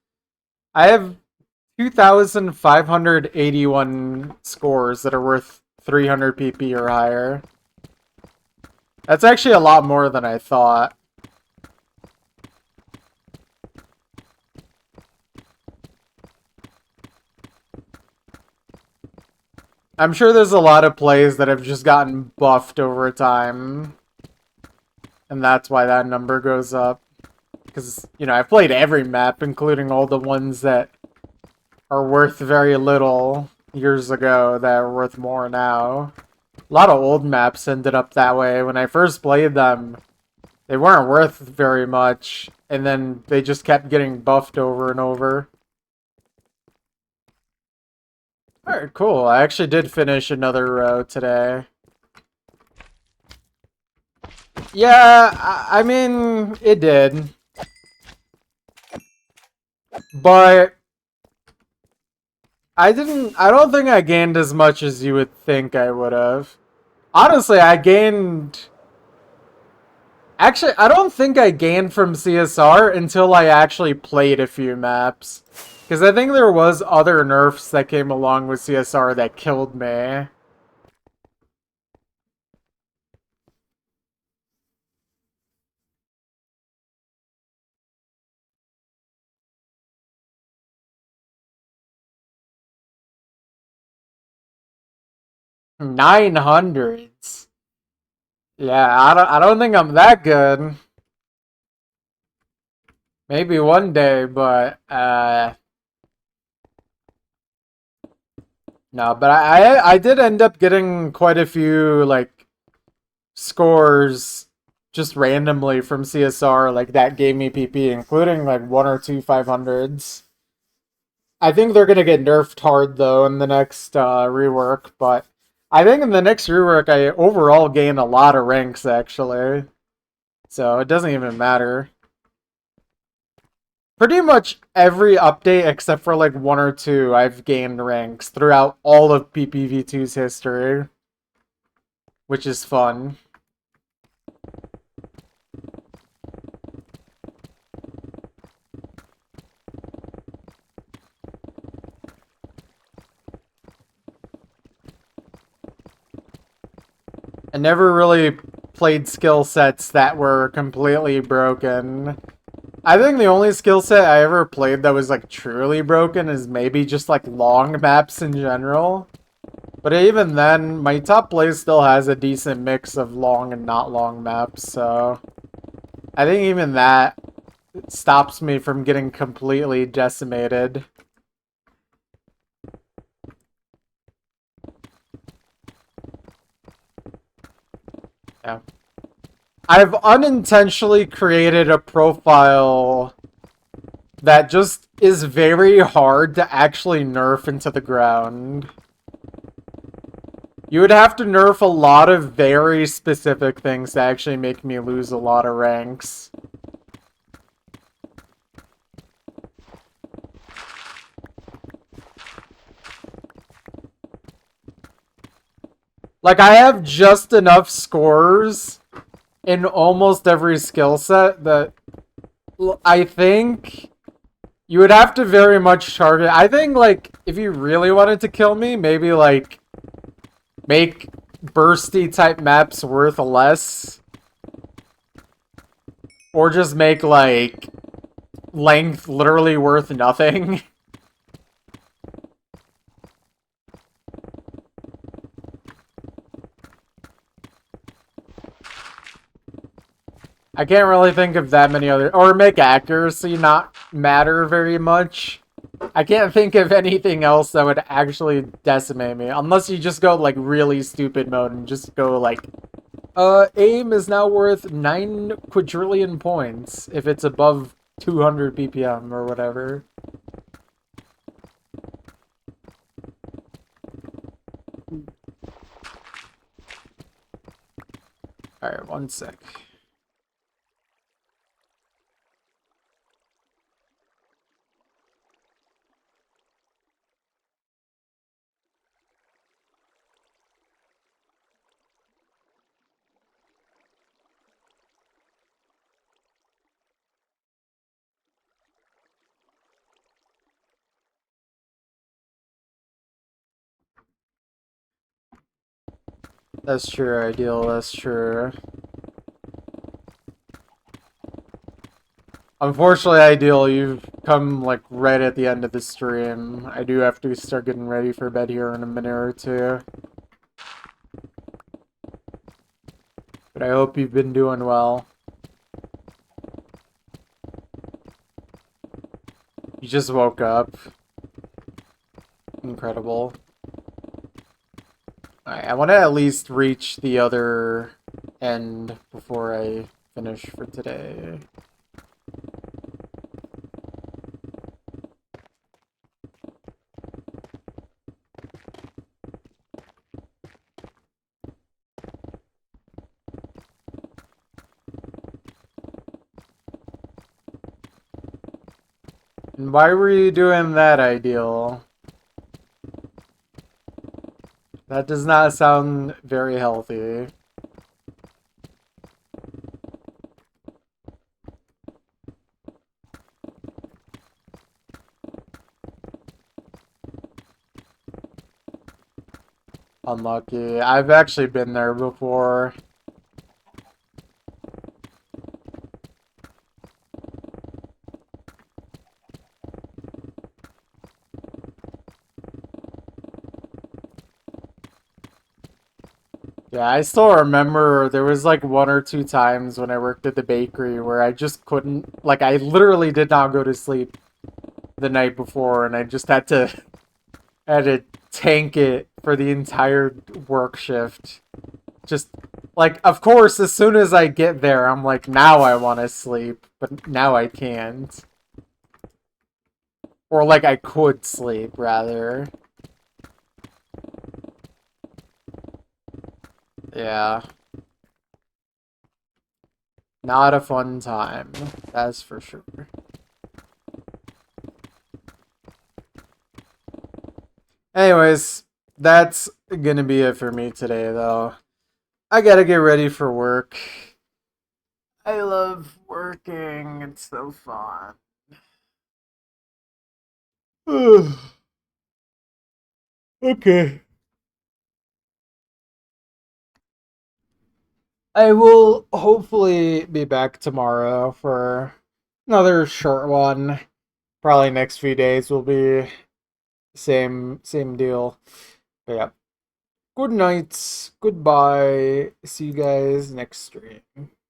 I have 2,581 scores that are worth 300 PP or higher. That's actually a lot more than I thought. I'm sure there's a lot of plays that have just gotten buffed over time. And that's why that number goes up. Because, you know, I've played every map, including all the ones that are worth very little years ago that are worth more now. A lot of old maps ended up that way. When I first played them, they weren't worth very much. And then they just kept getting buffed over and over. Alright, cool. I actually did finish another row today. Yeah, I mean, it did. But I don't think I gained as much as you would think I would have. Honestly, I gained... Actually, I don't think I gained from CSR until I actually played a few maps. Because I think there was other nerfs that came along with CSR that killed me. $900s. Yeah, I don't think I'm that good. Maybe one day, but no, but I did end up getting quite a few like scores just randomly from CSR, like that gave me PP, including like 1 or 2 500s. I think they're gonna get nerfed hard though in the next rework, but I think in the next rework I overall gain a lot of ranks actually. So it doesn't even matter. Pretty much every update except for like 1 or 2 I've gained ranks throughout all of PPV2's history. Which is fun. I never really played skill sets that were completely broken. I think the only skill set I ever played that was like truly broken is maybe just like long maps in general. But even then, my top play still has a decent mix of long and not long maps, so I think even that stops me from getting completely decimated. Yeah. I've unintentionally created a profile that just is very hard to actually nerf into the ground. You would have to nerf a lot of very specific things to actually make me lose a lot of ranks. Like, I have just enough scores in almost every skill set that I think you would have to very much target. I think, like, if you really wanted to kill me, maybe, like, make bursty type maps worth less. Or just make, like, length literally worth nothing. I can't really think of that many other... Or make accuracy not matter very much. I can't think of anything else that would actually decimate me. Unless you just go, like, really stupid mode and just go, like... aim is now worth 9 quadrillion points if it's above 200 BPM or whatever. Alright, one sec. That's true, Ideal, that's true. Unfortunately, Ideal, you've come, like, right at the end of the stream. I do have to start getting ready for bed here in a minute or two. But I hope you've been doing well. You just woke up. Incredible. Alright, I want to at least reach the other end before I finish for today. And why were you doing that, Ideal? That does not sound very healthy. Unlucky. I've actually been there before. Yeah, I still remember there was like one or two times when I worked at the bakery where I just couldn't, like, I literally did not go to sleep the night before, and I just had to tank it for the entire work shift. Just, like, of course, as soon as I get there, I'm like, now I want to sleep, but now I can't. Or, like, I could sleep, rather. Yeah. Not a fun time, that's for sure. Anyways, that's gonna be it for me today, though. I gotta get ready for work. I love working, it's so fun. Okay. I will hopefully be back tomorrow for another short one. Probably next few days will be same deal. But yeah. Good night. Goodbye. See you guys next stream.